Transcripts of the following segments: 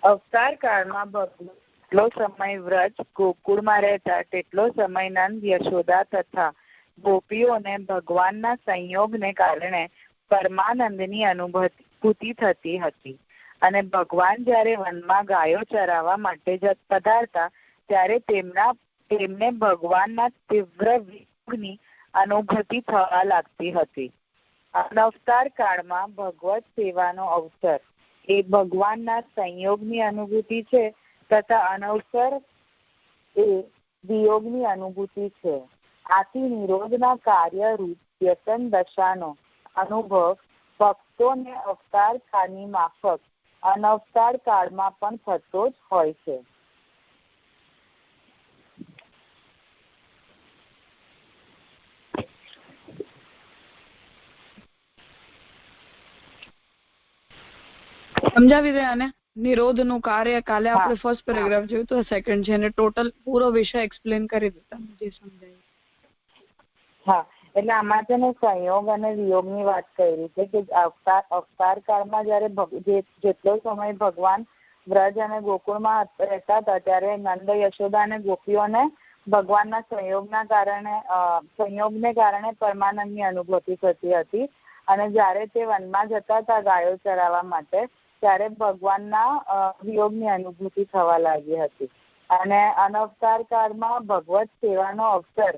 અવતાર કાળમાં ભગવાન જેટલો સમય વ્રજ ગોકુળમાં રહેતા તેટલો સમય નંદ, યશોદા તથા ગોપીઓને ભગવાનના સંયોગને કારણે પરમાનંદની અનુભૂતિ થતી હતી. અને ભગવાન જ્યારે વનમાં ગાયો ચરાવવા માટે પધારતા ત્યારે તેમને ભગવાનના તીવ્ર વિયોગની અનુભૂતિ થવા લાગતી હતી. અવતાર કાળમાં ભગવત સેવાનો અવસર એ ભગવાનના સંયોગની અનુભૂતિ છે તથા અનવસર એ વિયોગની અનુભૂતિ છે. આથી નિરોધના કાર્યરૂપ વ્યસન દશાનો અનુભવ ભક્તોને અવતાર કાળની માફક અનવતાર કાળમાં પણ થતો જ હોય છે. સમજાવી દે આને નિરોધ નું કાર્ય. કાલે આપણે ફર્સ્ટ પેરેગ્રાફ જોયું તો સેકન્ડ છે અને ટોટલ પૂરો વિષય એક્સપ્લેન કરી દેતા જે સમજાય. હા, એટલે આમાં છે ને સંયોગ અને વિયોગ ની વાત કરી છે કે અવતાર કાળમાં જયારે જેટલો સમય ભગવાન વ્રજ અને ગોકુળમાં રહેતા હતા ત્યારે નંદ, યશોદા અને ગોપીઓને ભગવાનના સંયોગને કારણે પરમાનંદની અનુભૂતિ થતી હતી. અને જયારે તે વનમાં જતા હતા ગાયો ચરાવવા માટે ત્યારે ભગવાનના વિયોગની અનુભૂતિ થવા લાગી હતી. અને અનવતાર કાળમાં ભગવત સેવાનો અવસર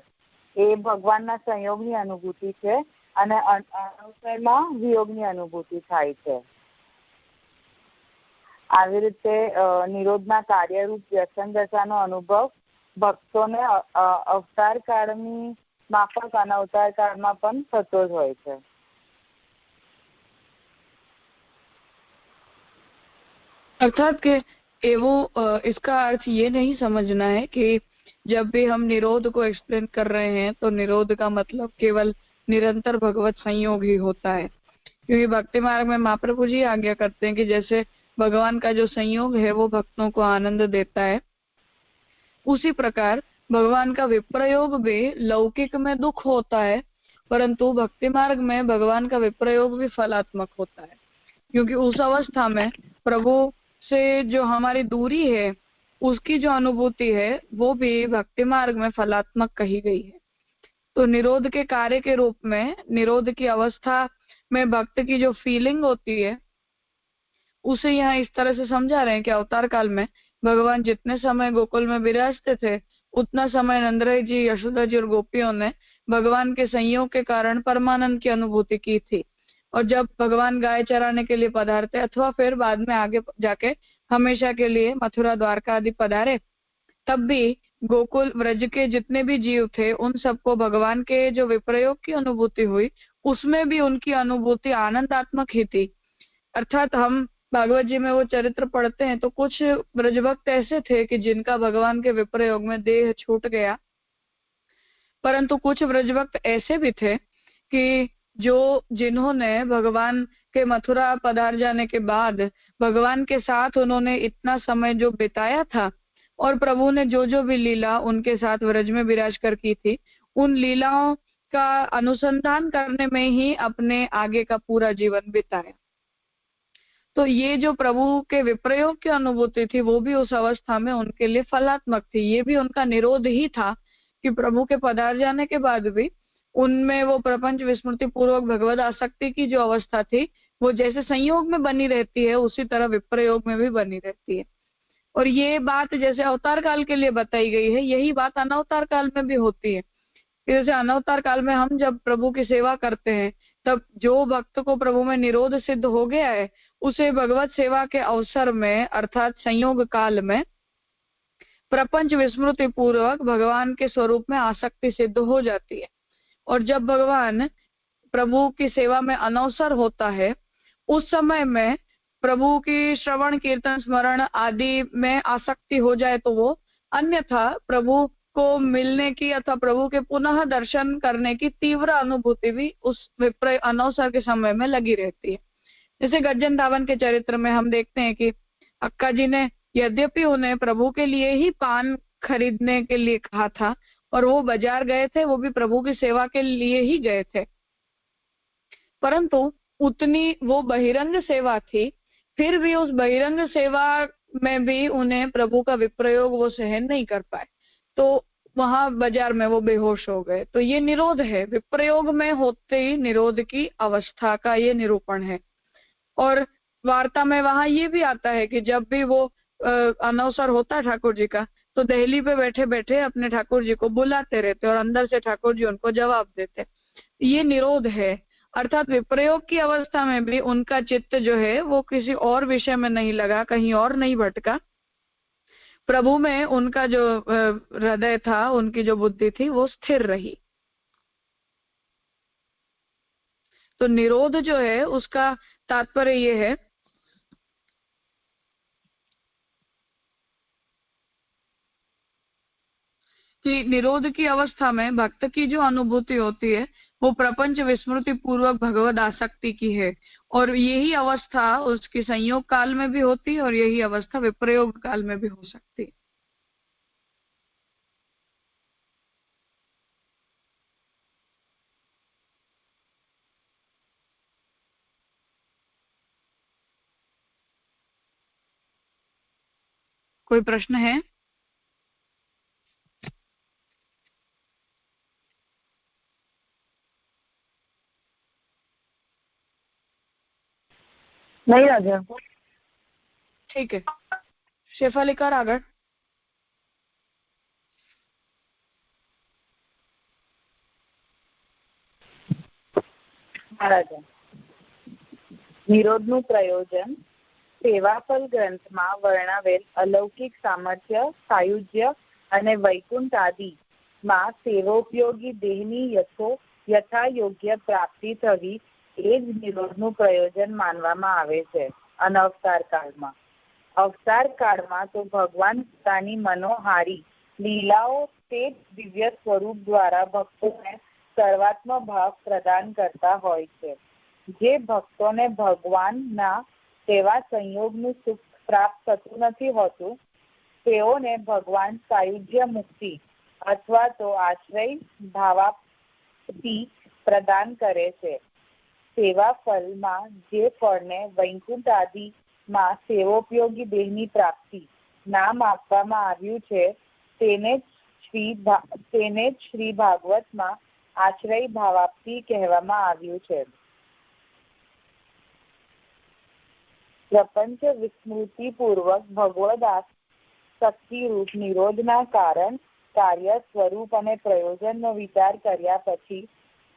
એ ભગવાનના સંયોગની અનુભૂતિ છે અને અનવસરમાં વિયોગની અનુભૂતિ થાય છે. આવી રીતે નિરોધના કાર્યરૂપ વ્યસન દશાનો અનુભવ ભક્તોને અવતાર કાળની માફક અનવતાર કાળમાં પણ થતો જ હોય છે. अर्थात कि वो इसका अर्थ ये नहीं समझना है कि जब भी हम निरोध को एक्सप्लेन कर रहे हैं तो निरोध का मतलब केवल निरंतर भगवत संयोग ही होता है, क्योंकि भक्ति मार्ग में महाप्रभु जी आज्ञा करते हैं कि जैसे भगवान का जो संयोग है वो भक्तों को आनंद देता है, उसी प्रकार भगवान का विप्रयोग भी लौकिक में दुख होता है, परंतु भक्ति मार्ग में भगवान का विप्रयोग भी फलात्मक होता है, क्योंकि उस अवस्था में प्रभु से जो हमारी दूरी है उसकी जो अनुभूति है वो भी भक्ति मार्ग में फलात्मक कही गई है. तो निरोध के कार्य के रूप में निरोध की अवस्था में भक्त की जो फीलिंग होती है उसे यहाँ इस तरह से समझा रहे हैं कि अवतार काल में भगवान जितने समय गोकुल में विराजते थे उतना समय नंदराय जी, यशोदा जी और गोपियों ने भगवान के संयोग के कारण परमानंद की अनुभूति की थी. और जब भगवान गाय चराने के लिए पधारते अथवा फिर बाद में आगे जाके हमेशा के लिए मथुरा, द्वारका आदि पधारे, तब भी गोकुल व्रज के जितने भी जीव थे उन सबको भगवान के जो विप्रयोग की अनुभूति हुई उसमें भी उनकी अनुभूति आनंदात्मक ही थी. अर्थात हम भागवत जी में वो चरित्र पढ़ते हैं तो कुछ ब्रजभक्त ऐसे थे कि जिनका भगवान के विप्रयोग में देह छूट गया, परंतु कुछ ब्रजभक्त ऐसे भी थे कि जिन्होंने भगवान के मथुरा पधार जाने के बाद भगवान के साथ उन्होंने इतना समय जो बिताया था और प्रभु ने जो जो भी लीला उनके साथ व्रज में विराज कर की थी उन लीलाओं का अनुसंधान करने में ही अपने आगे का पूरा जीवन बिताया. तो ये जो प्रभु के विप्रयोग की अनुभूति थी वो भी उस अवस्था में उनके लिए फलात्मक थी. ये भी उनका निरोध ही था कि प्रभु के पधार जाने के बाद भी उनमें वो प्रपंच विस्मृति पूर्वक भगवद आसक्ति की जो अवस्था थी वो जैसे संयोग में बनी रहती है उसी तरह विप्रयोग में भी बनी रहती है. और ये बात जैसे अवतार काल के लिए बताई गई है यही बात अनवतार काल में भी होती है. जैसे अनवतार काल में हम जब प्रभु की सेवा करते हैं तब जो भक्त को प्रभु में निरोध सिद्ध हो गया है उसे भगवत सेवा के अवसर में अर्थात संयोग काल में प्रपंच विस्मृति पूर्वक भगवान के स्वरूप में आसक्ति सिद्ध हो जाती है. और जब भगवान प्रभु की सेवा में अनवसर होता है उस समय में प्रभु की श्रवण, कीर्तन, स्मरण आदि में आसक्ति हो जाए तो वो अन्यथा प्रभु को मिलने की अथवा प्रभु के पुनः दर्शन करने की तीव्र अनुभूति भी उस अनवसर के समय में लगी रहती है. जैसे गज्जन धावन के चरित्र में हम देखते हैं कि अक्का जी ने यद्यपि उन्हें प्रभु के लिए ही पान खरीदने के लिए कहा था और वो बाजार गए थे, वो भी प्रभु की सेवा के लिए ही गए थे, परंतु उतनी वो बहिरंग सेवा थी, फिर भी उस बहिरंग सेवा में भी उन्हें प्रभु का विप्रयोग वो सहन नहीं कर पाए, तो वहां बाजार में वो बेहोश हो गए। तो ये निरोध है, विप्रयोग में होते ही निरोध की अवस्था का ये निरूपण है। और वार्ता में वहां ये भी आता है कि जब भी वो अनवसर होता ठाकुर जी का, तो दहली पे बैठे बैठे अपने ठाकुर जी को बुलाते रहते और अंदर से ठाकुर जी उनको जवाब देते। ये निरोध है, अर्थात विप्रयोग की अवस्था में भी उनका चित्त जो है वो किसी और विषय में नहीं लगा, कहीं और नहीं भटका, प्रभु में उनका जो हृदय था, उनकी जो बुद्धि थी वो स्थिर रही। तो निरोध जो है उसका तात्पर्य ये है कि निरोध की अवस्था में भक्त की जो अनुभूति होती है वो प्रपंच विस्मृति पूर्वक भगवद आसक्ति की है, और यही अवस्था उसकी संयोग काल में भी होती है और यही अवस्था विप्रयोग काल में भी हो सकती है। कोई प्रश्न है? नहीं राजा। ठीक है, शेफालिकर आगे। રાજા નિરોધનું પ્રયોજન સેવાફલ ગ્રંથમાં વર્ણવેલ અલૌકિક સામર્થ્ય, સાયુજ્ય અને વૈકુંઠ આદિમાં સેવોપયોગી દેહની યથાયોગ્ય પ્રાપ્તિ થવી એ જ નિરોધનું પ્રયોજન માનવામાં આવે છે અનવતાર કાળમાં. અવતાર કાળમાં તો ભગવાન પોતાની મનોહારી લીલાઓ તે દિવ્ય સ્વરૂપ દ્વારા ભક્તોને સર્વાત્મ ભાવ પ્રદાન કરતા હોય છે. જે ભક્તોને ભગવાનના તેવા સંયોગનું સુખ પ્રાપ્ત થતું નથી હોતું, તેઓને ભગવાન સાયુજ્ય મુક્તિ અથવા તો આશ્રય ભાવાપ્તિ પ્રદાન કરે છે. સેવા ફલમાં જે ફળને વૈકુંઠ આદિમાં સેવોપયોગી દેહની પ્રાપ્તિ નામ આપવામાં આવ્યું છે, તેને જ શ્રી ભાગવતમાં આશ્રય ભાવાપ્તિ કહેવામાં આવ્યું છે. પ્રપંચ વિસ્મૃતિ પૂર્વક ભગવદ આસક્તિ રૂપ નિરોધના કારણ, કાર્ય, સ્વરૂપ અને પ્રયોજનનો વિચાર કર્યા પછી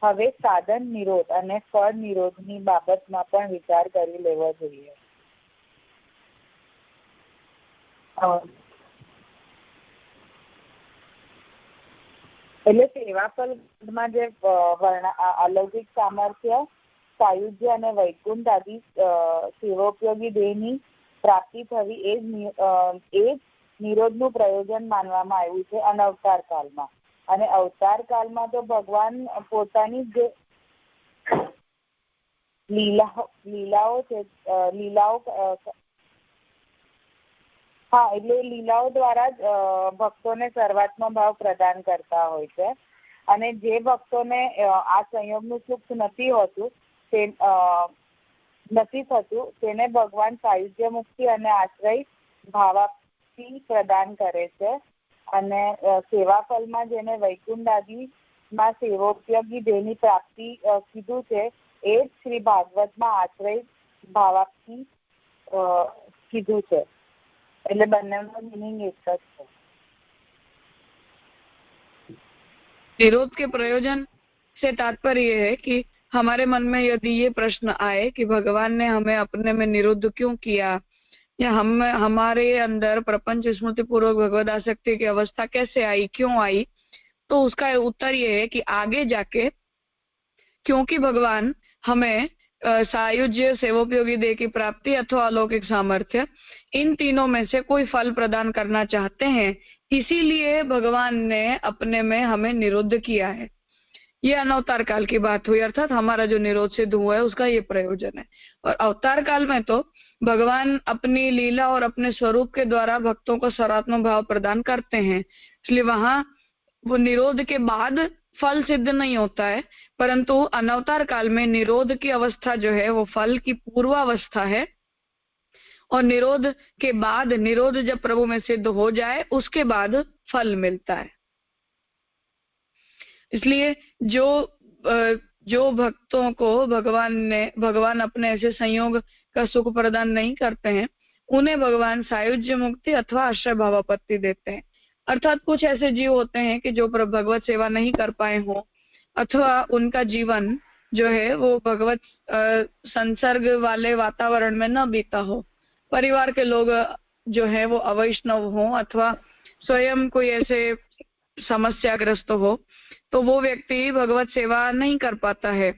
હવે સાધન નિરોધ અને ફળ નિરોધની બાબતમાં પણ વિચાર કરી લેવો જોઈએ. એટલે સેવાફલમાં જે અલૌકિક સામર્થ્ય, સાયુજ્ય અને વૈકુંઠ આદિ સેવોપયોગી દેહની પ્રાપ્તિ થવી એ જ નિરોધનું પ્રયોજન માનવામાં આવ્યું છે અનવતાર કાળમાં. અને અવતાર કાળમાં તો ભગવાન પોતાની જે લીલાઓ છે, એટલે લીલાઓ દ્વારા જ ભક્તોને સર્વાત્મ ભાવ પ્રદાન કરતા હોય છે. અને જે ભક્તોને આ સંયોગનું સુખ નથી થતું, તેને ભગવાન સાયુજ્ય મુક્તિ અને આશ્રય ભાવાપ્તિ પ્રદાન કરે છે. અને સેવાફલમાં જેને વૈકુંઠ આદિમાં સેવોપયોગી દેહની પ્રાપ્તિ કીધું છે, એ જ શ્રી ભાગવતમાં આશ્રય ભાવાપ્તિ કીધું છે. એટલે બંનેનો મીનિંગ એક જ છે. निरोध के प्रयोजन से तात्पर्य ये है कि हमारे मन में यदि ये प्रश्न आए कि भगवान ने हमें अपने में निरुद्ध क्यों किया, या हमारे अंदर प्रपंच स्मृति पूर्वक भगवद आसक्ति की अवस्था कैसे आई, क्यों आई, तो उसका उत्तर ये है कि आगे जाके क्योंकि भगवान हमें सायुज्य, सेवोपयोगी देह की प्राप्ति अथवा अलौकिक सामर्थ्य, इन तीनों में से कोई फल प्रदान करना चाहते हैं, इसीलिए भगवान ने अपने में हमें निरुद्ध किया है. ये अनवतार काल की बात हुई, अर्थात हमारा जो निरोध सिद्ध हुआ है उसका ये प्रयोजन है. और अवतार काल में तो भगवान अपनी लीला और अपने स्वरूप के द्वारा भक्तों को सर्वात्म भाव प्रदान करते हैं, इसलिए वहां वो निरोध के बाद फल सिद्ध नहीं होता है, परंतु अनवतार काल में निरोध की अवस्था जो है वो फल की पूर्वावस्था है. और निरोध के बाद, निरोध जब प्रभु में सिद्ध हो जाए उसके बाद फल मिलता है। इसलिए जो भक्तों को भगवान अपने ऐसे संयोग का सुख प्रदान नहीं करते हैं, उन्हें भगवान सायुज्य मुक्ति अथवा आश्रय भावापत्ति देते हैं। अर्थात कुछ ऐसे जीव होते हैं कि जो भगवत सेवा नहीं कर पाए हो, अथवा उनका जीवन जो है वो भगवत संसर्ग वाले वातावरण में न बीता हो, परिवार के लोग जो है वो अवैष्णव हो, अथवा स्वयं कोई ऐसे समस्याग्रस्त हो, तो वो व्यक्ति भगवत सेवा नहीं कर पाता है।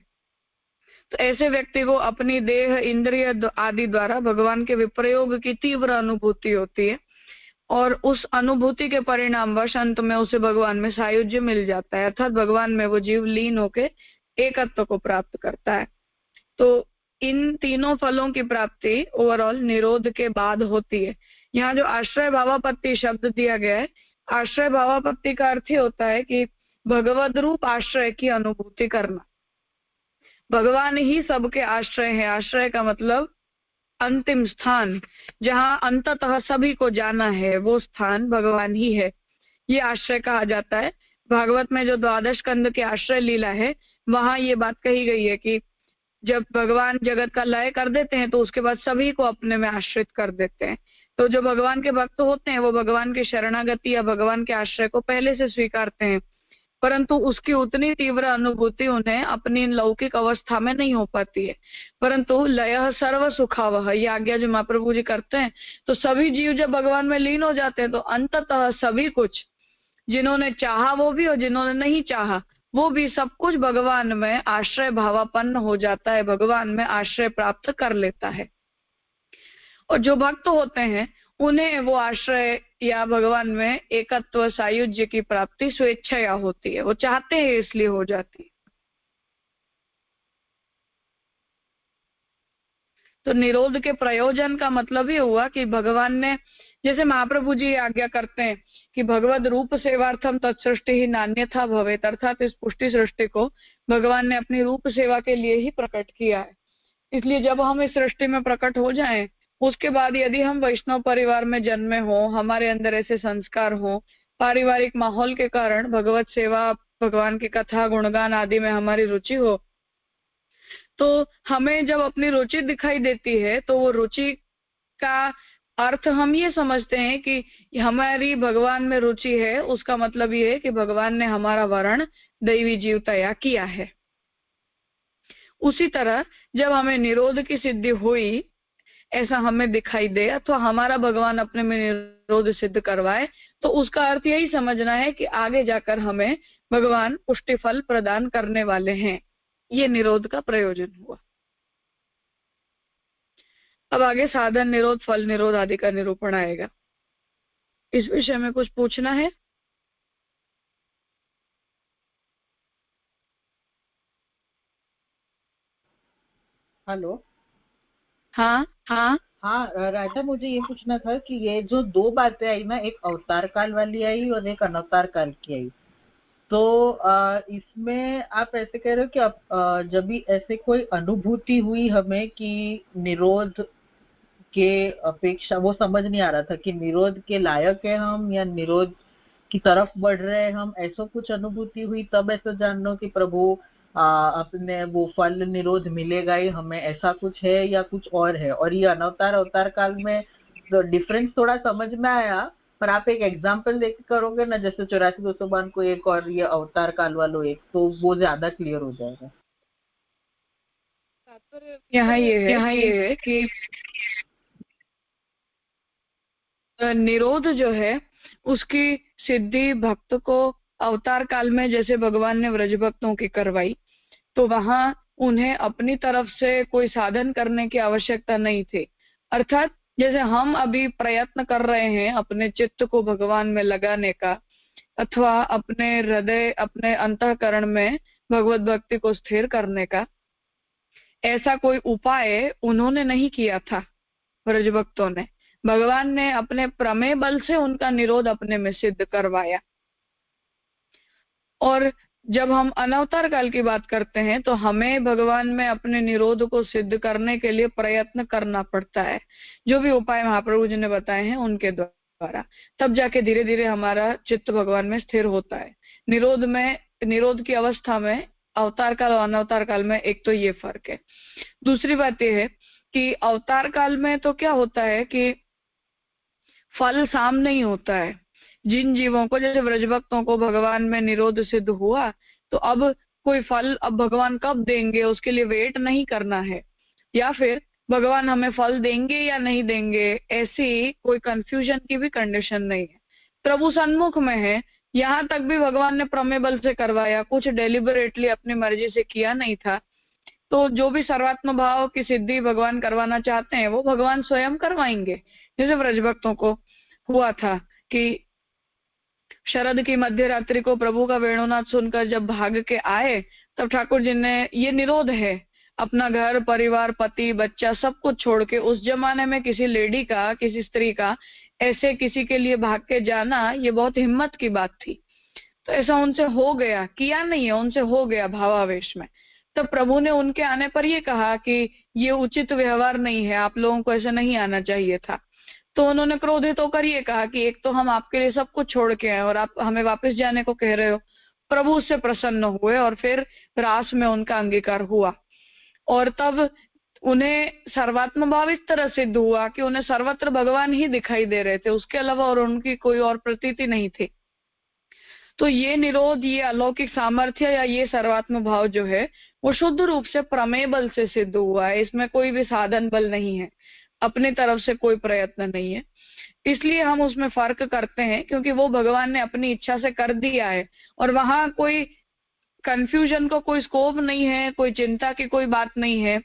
तो ऐसे व्यक्ति को अपनी देह, इंद्रिय आदि द्वारा भगवान के विप्रयोग की तीव्र अनुभूति होती है, और उस अनुभूति के परिणामवश अंत में उसे भगवान में सायुज्य मिल जाता है, अर्थात भगवान में वो जीव लीन होकर एकत्व को प्राप्त करता है। तो इन तीनों फलों की प्राप्ति ओवरऑल निरोध के बाद होती है। यहाँ जो आश्रय भावापत्ति शब्द दिया गया है, आश्रय भावापत्ति का अर्थ ही होता है कि भगवद रूप आश्रय की अनुभूति करना। भगवान ही सबके आश्रय है। आश्रय का मतलब अंतिम स्थान, जहाँ अंततः सभी को जाना है, वो स्थान भगवान ही है, ये आश्रय कहा जाता है। भागवत में जो 12 स्कंद के आश्रय लीला है, वहां ये बात कही गई है कि जब भगवान जगत का लय कर देते हैं तो उसके बाद सभी को अपने में आश्रित कर देते हैं। तो जो भगवान के भक्त होते हैं वो भगवान के शरणागति या भगवान के आश्रय को पहले से स्वीकारते हैं, परंतु उसकी उतनी तीव्र अनुभूति उन्हें अपनी लौकिक अवस्था में नहीं हो पाती है। परंतु लयः सर्व सुखावह, ये आज्ञा जो महाप्रभु जी करते हैं, तो सभी जीव जब भगवान में लीन हो जाते हैं तो अंततः सभी कुछ, जिन्होंने चाहा वो भी और जिन्होंने नहीं चाहा वो भी, सब कुछ भगवान में आश्रय भावापन्न हो जाता है, भगवान में आश्रय प्राप्त कर लेता है। और जो भक्त होते हैं उन्हें वो आश्रय या भगवान में एकत्व सायुज्य की प्राप्ति स्वेच्छया होती है, वो चाहते हैं इसलिए हो जाती है। तो निरोध के प्रयोजन का मतलब ये हुआ कि भगवान ने, जैसे महाप्रभु जी आज्ञा करते हैं कि भगवद रूप सेवार्थम तत्सृष्टि ही नान्यथा भवेत्, अर्थात इस पुष्टि सृष्टि को भगवान ने अपनी रूप सेवा के लिए ही प्रकट किया है। इसलिए जब हम इस सृष्टि में प्रकट हो जाएं, उसके बाद यदि हम वैष्णव परिवार में जन्मे हो, हमारे अंदर ऐसे संस्कार हो, पारिवारिक माहौल के कारण भगवत सेवा, भगवान की कथा, गुणगान आदि में हमारी रुचि हो, तो हमें जब अपनी रुचि दिखाई देती है तो वो रुचि का अर्थ हम ये समझते हैं कि हमारी भगवान में रुचि है, उसका मतलब ये है कि भगवान ने हमारा वर्ण दैवी जीवतया किया है। उसी तरह जब हमें निरोध की सिद्धि हुई ऐसा हमें दिखाई दे, अथवा हमारा भगवान अपने में निरोध सिद्ध करवाए, तो उसका अर्थ यही समझना है कि आगे जाकर हमें भगवान पुष्टि फल प्रदान करने वाले हैं। ये निरोध का प्रयोजन हुआ। अब आगे साधन निरोध, फल निरोध आदि का निरूपण आएगा। इस विषय में कुछ पूछना है? हेलो। हाँ हाँ हाँ राजा, मुझे ये पूछना था कि ये जो 2 बातें आई ना, एक अवतार काल वाली आई और एक अनवतार काल की आई, तो इसमें आप ऐसे कह रहे हो कि जब भी ऐसे कोई अनुभूति हुई हमें कि निरोध के अपेक्षा, वो समझ नहीं आ रहा था कि निरोध के लायक है हम या निरोध की तरफ बढ़ रहे हैं हम, ऐसा कुछ अनुभूति हुई तब ऐसा जानना कि प्रभु अपने वो फल निरोध मिलेगा ही हमें, ऐसा कुछ है या कुछ और है? और ये अवतार काल में तो डिफरेंस थोड़ा समझ में आया, पर आप एक एग्जांपल देकर करोगे ना, जैसे 84-252 को एक और ये अवतार काल वालों एक, तो वो ज्यादा क्लियर हो जाएगा। यहाँ ये है कि निरोध जो है उसकी सिद्धि भक्त को अवतार काल में जैसे भगवान ने व्रज भक्तों की करवाई, तो वहां उन्हें अपनी तरफ से कोई साधन करने की आवश्यकता नहीं थी। अर्थात जैसे हम अभी प्रयत्न कर रहे हैं अपने चित्त को भगवान में लगाने का, अथवा अपने हृदय, अपने अंतःकरण में भगवत भक्ति को स्थिर करने का, ऐसा कोई उपाय उन्होंने नहीं किया था व्रज भक्तों ने। भगवान ने अपने प्रमेय बल से उनका निरोध अपने में सिद्ध करवाया। और जब हम अनवतार काल की बात करते हैं तो हमें भगवान में अपने निरोध को सिद्ध करने के लिए प्रयत्न करना पड़ता है, जो भी उपाय महाप्रभु जी ने बताए हैं उनके द्वारा, तब जाके धीरे धीरे हमारा चित्त भगवान में स्थिर होता है। निरोध की अवस्था में अवतार काल और अनवतार काल में एक तो ये फर्क है। दूसरी बात यह है कि अवतार काल में तो क्या होता है कि फल सामने ही होता है। जिन जीवों को, जैसे व्रजभक्तों को भगवान में निरोध सिद्ध हुआ तो अब कोई फल अब भगवान कब देंगे उसके लिए वेट नहीं करना है, या फिर भगवान हमें फल देंगे या नहीं देंगे ऐसी कोई कंफ्यूजन की भी कंडीशन नहीं है। प्रभु सन्मुख में है, यहाँ तक भी भगवान ने प्रमेय बल से करवाया, कुछ डेलिबरेटली अपनी मर्जी से किया नहीं था। तो जो भी सर्वात्म भाव की सिद्धि भगवान करवाना चाहते हैं वो भगवान स्वयं करवाएंगे। जैसे व्रजभक्तों को हुआ था कि शरद की मध्य रात्रि को प्रभु का वेणुनाद सुनकर जब भाग के आए तब ठाकुर जी ने, ये निरोध है, अपना घर परिवार पति बच्चा सब कुछ छोड़ के, उस जमाने में किसी लेडी का, किसी स्त्री का ऐसे किसी के लिए भाग के जाना ये बहुत हिम्मत की बात थी। तो ऐसा उनसे हो गया, किया नहीं है, उनसे हो गया भावावेश में। तब प्रभु ने उनके आने पर ये कहा कि ये उचित व्यवहार नहीं है, आप लोगों को ऐसे नहीं आना चाहिए था। तो उन्होंने क्रोधित होकर ये कहा कि एक तो हम आपके लिए सब कुछ छोड़ के आए और आप हमें वापस जाने को कह रहे हो। प्रभु उससे प्रसन्न हुए और फिर रास में उनका अंगीकार हुआ और तब उन्हें सर्वात्म भाव इस तरह सिद्ध हुआ कि उन्हें सर्वत्र भगवान ही दिखाई दे रहे थे, उसके अलावा और उनकी कोई और प्रतीति नहीं थी। तो ये निरोध, ये अलौकिक सामर्थ्य या ये सर्वात्म भाव जो है वो शुद्ध रूप से प्रमेय बल से सिद्ध हुआ है। इसमें कोई भी साधन बल नहीं है, अपनी तरफ से कोई प्रयत्न नहीं है। इसलिए हम उसमें फर्क करते हैं क्योंकि वो भगवान ने अपनी इच्छा से कर दिया है और वहां कोई कंफ्यूजन को कोई स्कोप नहीं है, कोई चिंता की कोई बात नहीं है,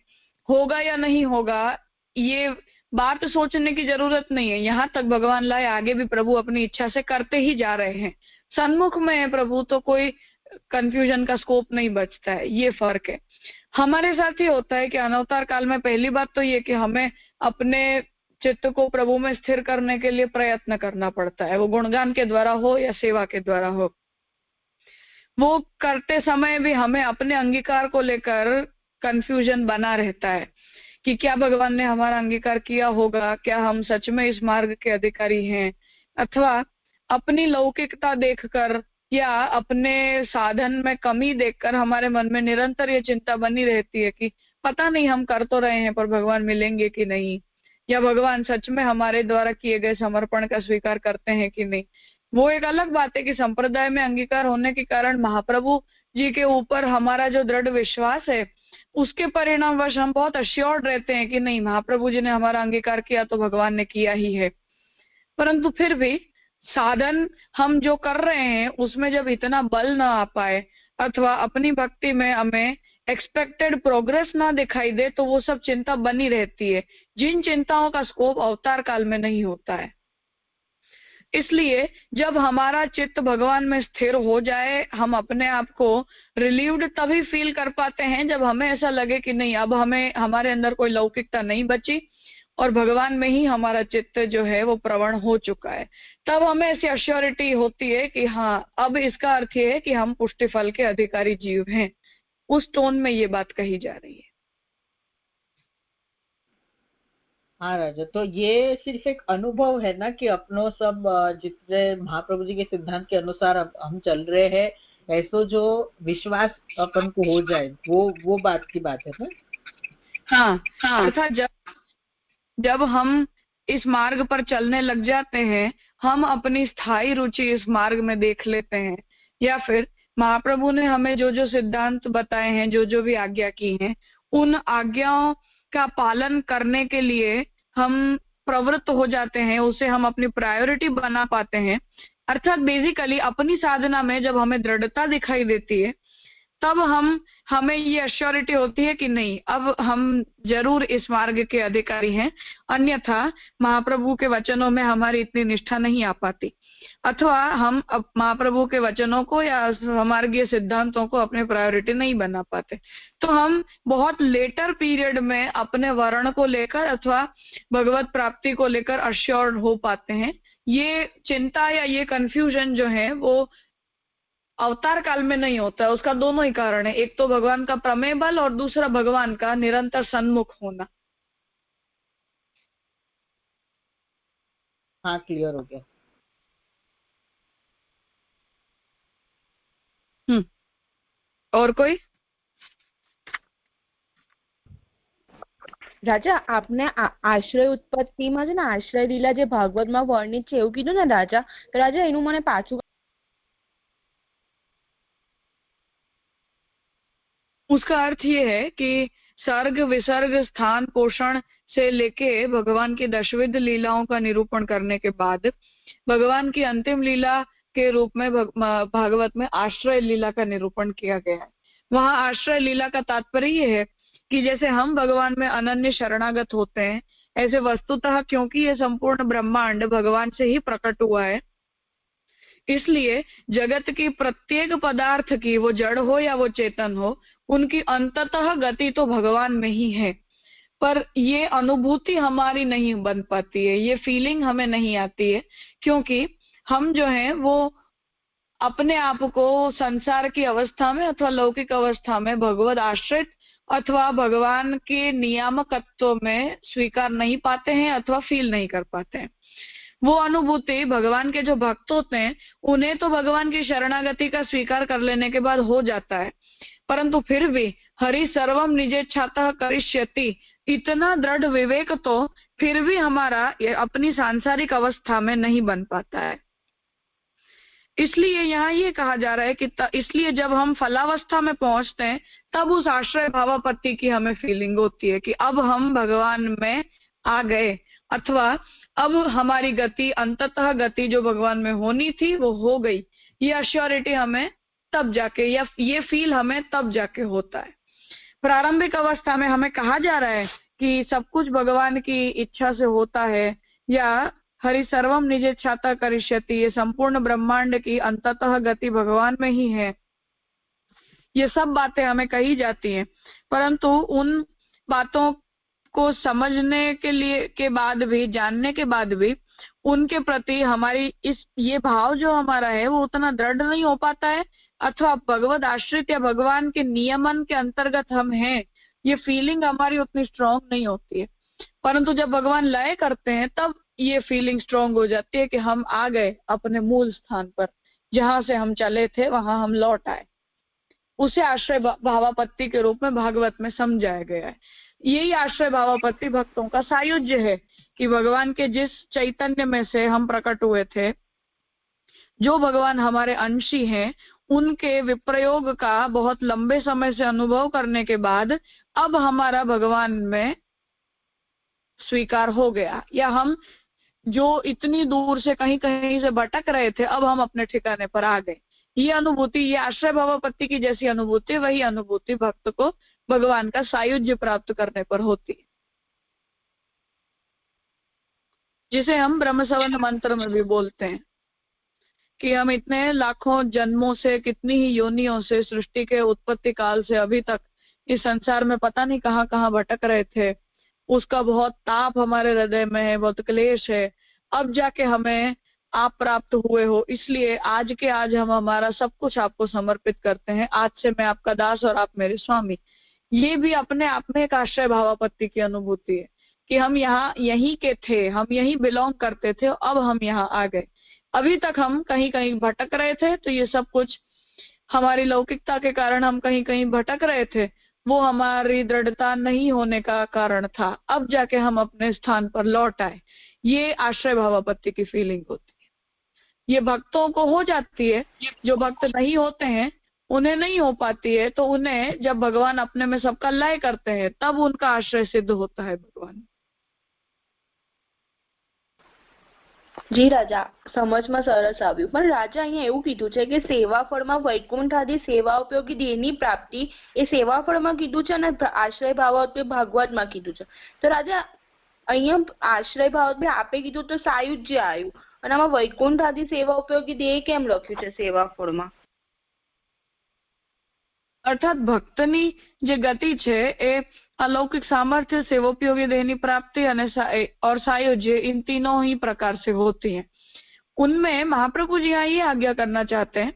होगा या नहीं होगा ये बात सोचने की जरूरत नहीं है। यहाँ तक भगवान लाए, आगे भी प्रभु अपनी इच्छा से करते ही जा रहे हैं। सन्मुख में है प्रभु तो कोई कंफ्यूजन का स्कोप नहीं बचता है, ये फर्क है। हमारे साथ ही होता है कि अनवतार काल में पहली बात तो ये कि हमें अपने चित्त को प्रभु में स्थिर करने के लिए प्रयत्न करना पड़ता है, वो गुणगान के द्वारा हो या सेवा के द्वारा हो। वो करते समय भी हमें अपने अंगीकार को लेकर कंफ्यूजन बना रहता है कि क्या भगवान ने हमारा अंगीकार किया होगा, क्या हम सच में इस मार्ग के अधिकारी हैं, अथवा अपनी लौकिकता देखकर या अपने साधन में कमी देखकर हमारे मन में निरंतर ये चिंता बनी रहती है कि पता नहीं हम कर तो रहे हैं पर भगवान मिलेंगे कि नहीं, या भगवान सच में हमारे द्वारा किए गए समर्पण का स्वीकार करते हैं कि नहीं। वो एक अलग बात है कि संप्रदाय में अंगीकार होने के कारण महाप्रभु जी के ऊपर हमारा जो दृढ़ विश्वास है उसके परिणामवश हम बहुत अश्योर्ड रहते हैं कि नहीं, महाप्रभु जी ने हमारा अंगीकार किया तो भगवान ने किया ही है। परंतु फिर भी साधन हम जो कर रहे हैं उसमें जब इतना बल ना आ पाए अथवा अपनी भक्ति में हमें एक्सपेक्टेड प्रोग्रेस ना दिखाई दे तो वो सब चिंता बनी रहती है, जिन चिंताओं का स्कोप अवतार काल में नहीं होता है। इसलिए जब हमारा चित्त भगवान में स्थिर हो जाए, हम अपने आप को रिलीव्ड तभी फील कर पाते हैं जब हमें ऐसा लगे कि नहीं, अब हमें हमारे अंदर कोई लौकिकता नहीं बची और भगवान में ही हमारा चित्त जो है वो प्रवण हो चुका है। तब हमें ऐसी अश्योरिटी होती है कि हाँ, अब इसका अर्थ ये है कि हम पुष्टि फल के अधिकारी जीव हैं। उस टोन में ये बात कही जा रही है। हाँ राजा, तो ये सिर्फ एक अनुभव है ना कि अपनों सब जितने महाप्रभु जी के सिद्धांत के अनुसार हम चल रहे हैं, ऐसा जो विश्वास अपन को हो जाए वो बात की बात है ना। हाँ, अर्थात जब हम इस मार्ग पर चलने लग जाते हैं, हम अपनी स्थायी रुचि इस मार्ग में देख लेते हैं, या फिर महाप्रभु ने हमें जो जो सिद्धांत बताए हैं, जो जो भी आज्ञा की हैं, उन आज्ञाओं का पालन करने के लिए हम प्रवृत्त हो जाते हैं, उसे हम अपनी प्रायोरिटी बना पाते हैं। अर्थात बेसिकली अपनी साधना में जब हमें दृढ़ता दिखाई देती है तब हमें ये अश्योरिटी होती है कि नहीं, अब हम जरूर इस मार्ग के अधिकारी हैं, अन्यथा महाप्रभु के वचनों में हमारी इतनी निष्ठा नहीं आ पाती, अथवा हम अब महाप्रभु के वचनों को या मार्गीय सिद्धांतों को अपने प्रायोरिटी नहीं बना पाते। तो हम बहुत लेटर पीरियड में अपने वर्ण को लेकर अथवा भगवत प्राप्ति को लेकर अश्योर्ड हो पाते हैं। ये चिंता या ये कंफ्यूजन जो है वो अवतार काल में नहीं होता है। उसका दोनों ही कारण है, एक तो भगवान का प्रमेय बल और दूसरा भगवान का निरंतर सन्मुख होना। हाँ, क्लियर हो गया। और कोई? રાજા આપને આશ્રય ઉત્પત્તિમાં છે ને આશ્રય લીલા જે ભાગવતમાં વર્ણિત છે એવું કીધું ને રાજા, તો રાજા એનું મને પાછું उसका अर्थ ये है कि सर्ग विसर्ग स्थान पोषण से लेके भगवान की दशविध लीलाओं का निरूपण करने के बाद भगवान की अंतिम लीला के रूप में भागवत में आश्रय लीला का निरूपण किया गया है। वहां आश्रय लीला का तात्पर्य ये है कि जैसे हम भगवान में अनन्य शरणागत होते हैं, ऐसे वस्तुतः क्योंकि ये संपूर्ण ब्रह्मांड भगवान से ही प्रकट हुआ है, इसलिए जगत की प्रत्येक पदार्थ की, वो जड़ हो या वो चेतन हो, उनकी अंततः गति तो भगवान में ही है। पर ये अनुभूति हमारी नहीं बन पाती है, ये फीलिंग हमें नहीं आती है, क्योंकि हम जो है वो अपने आप को संसार की अवस्था में अथवा लौकिक अवस्था में भगवद आश्रित अथवा भगवान के नियामकत्व में स्वीकार नहीं पाते हैं अथवा फील नहीं कर पाते हैं। वो अनुभूति भगवान के जो भक्त होते हैं उन्हें तो भगवान की शरणागति का स्वीकार कर लेने के बाद हो जाता है, परंतु फिर भी हरि सर्वम निजेच्छातः करिष्यति, इतना दृढ़ विवेक तो फिर भी हमारा अपनी सांसारिक अवस्था में नहीं बन पाता है। इसलिए यहाँ ये कहा जा रहा है कि इसलिए जब हम फलावस्था में पहुंचते हैं तब उस आश्रय भावापत्ति की हमें फीलिंग होती है कि अब हम भगवान में आ गए, अथवा अब हमारी गति, अंततः गति जो भगवान में होनी थी वो हो गई। ये अश्योरिटी हमें तब जाके, या ये फील हमें तब जाके होता है। प्रारंभिक अवस्था में हमें कहा जा रहा है कि सब कुछ भगवान की इच्छा से होता है, या हरि सर्वम निजेच्छातः करिष्यति, ये संपूर्ण ब्रह्मांड की अंततः गति भगवान में ही है। ये सब बातें हमें कही जाती हैं, परंतु उन बातों को समझने के लिए के बाद भी, जानने के बाद भी उनके प्रति हमारी ये भाव जो हमारा है वो उतना दृढ़ नहीं हो पाता है, अथवा भगवद आश्रित या भगवान के नियमन के अंतर्गत हम हैं, ये फीलिंग हमारी उतनी स्ट्रांग नहीं होती है। परंतु जब भगवान लय करते हैं तब ये फीलिंग स्ट्रांग हो जाती है कि हम आ गए अपने मूल स्थान पर, जहां से हम चले थे वहां हम लौट आए। उसे आश्रय भावापत्ति के रूप में भागवत में समझाया गया है। यही आश्रय भावापत्ति भक्तों का सायुज्य है कि भगवान के जिस चैतन्य में से हम प्रकट हुए थे, जो भगवान हमारे अंशी हैं, उनके विप्रयोग का बहुत लंबे समय से अनुभव करने के बाद अब हमारा भगवान में स्वीकार हो गया, या हम जो इतनी दूर से कहीं कहीं से भटक रहे थे अब हम अपने ठिकाने पर आ गए। ये अनुभूति, ये आश्रय भावापत्ति की जैसी अनुभूति, वही अनुभूति भक्त को भगवान का सायुज्य प्राप्त करने पर होती है, जिसे हम ब्रह्मसवर्ण मंत्र में भी बोलते हैं कि हम इतने लाखों जन्मों से, कितनी ही योनियों से, सृष्टि के उत्पत्ति काल से अभी तक इस संसार में पता नहीं कहाँ कहाँ भटक रहे थे। उसका बहुत ताप हमारे हृदय में है, बहुत क्लेश है, अब जाके हमें आप प्राप्त हुए हो, इसलिए आज के आज हम हमारा सब कुछ आपको समर्पित करते हैं। आज से मैं आपका दास और आप मेरे स्वामी। ये भी अपने आप में एक आश्रय भावापत्ति की अनुभूति है कि हम यहाँ यहीं के थे, हम यहीं बिलोंग करते थे, अब हम यहाँ आ गए। अभी तक हम कहीं कहीं भटक रहे थे, तो ये सब कुछ हमारी लौकिकता के कारण हम कहीं कहीं भटक रहे थे, वो हमारी दृढ़ता नहीं होने का कारण था। अब जाके हम अपने स्थान पर लौट आए। ये आश्रय भावापत्ति की फीलिंग होती है। ये भक्तों को हो जाती है, जो भक्त नहीं होते हैं उन्हें नहीं हो पाती है, तो उन्हें जब भगवान अपने में सबका लय करते हैं तब उनका आश्रय सिद्ध होता है भगवान। જી રાજા, સમજમાં સરસ આવ્યું, પણ રાજા અહીંયા એવું કીધું છે કે સેવાફળમાં વૈકુંઠ આદि સેવા ઉપયોગી દેહની પ્રાપ્તિ એ સેવાફળમાં કીધું છે અને આશ્રય ભાવાત્મ્ય ભાગવતમાં કીધું છે। તો રાજા અહીંયા આશ્રય ભાવાત્મ્ય આપે કીધું તો સાયુજ્ય આવ્યું, અને આમાં વૈકુંઠ આદि સેવા ઉપયોગી દેહ કેમ લખ્યું છે સેવાફળમાં? अर्थात भक्तनी जे गति छे ए अलौकिक सामर्थ्य, सेवोपयोगी देहनी प्राप्ति और सायुज्य, इन तीनों ही प्रकार से होती है। उनमें महाप्रभु जी यहाँ ये आज्ञा करना चाहते हैं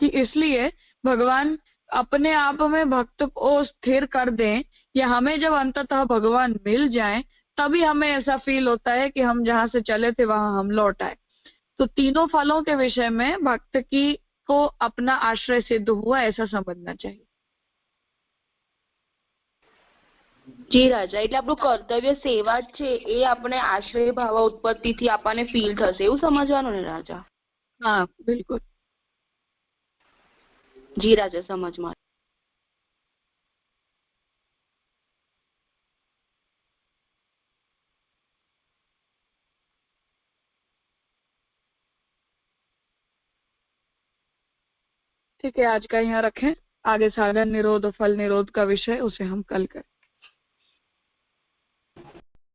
कि इसलिए भगवान अपने आप में भक्त को स्थिर कर दें, या हमें जब अंततः भगवान मिल जाएं तभी हमें ऐसा फील होता है कि हम जहाँ से चले थे वहां हम लौट आए। तो तीनों फलों के विषय में भक्त की को अपना आश्रय सिद्ध हुआ, ऐसा समझना चाहिए। જી રાજા, એટલે આપણું કર્તવ્ય સેવા જ છે, એ આપણે આશ્રય ભાવ ઉત્પત્તિથી આપણને ફીલ થશે એવું સમજવાનું ને રાજા? हाँ बिल्कुल। જી રાજા, સમજમાં। ठीक है, आज का यहाँ रखें। आगे साधन निरोध फल निरोध का विषय उसे हम कल करें।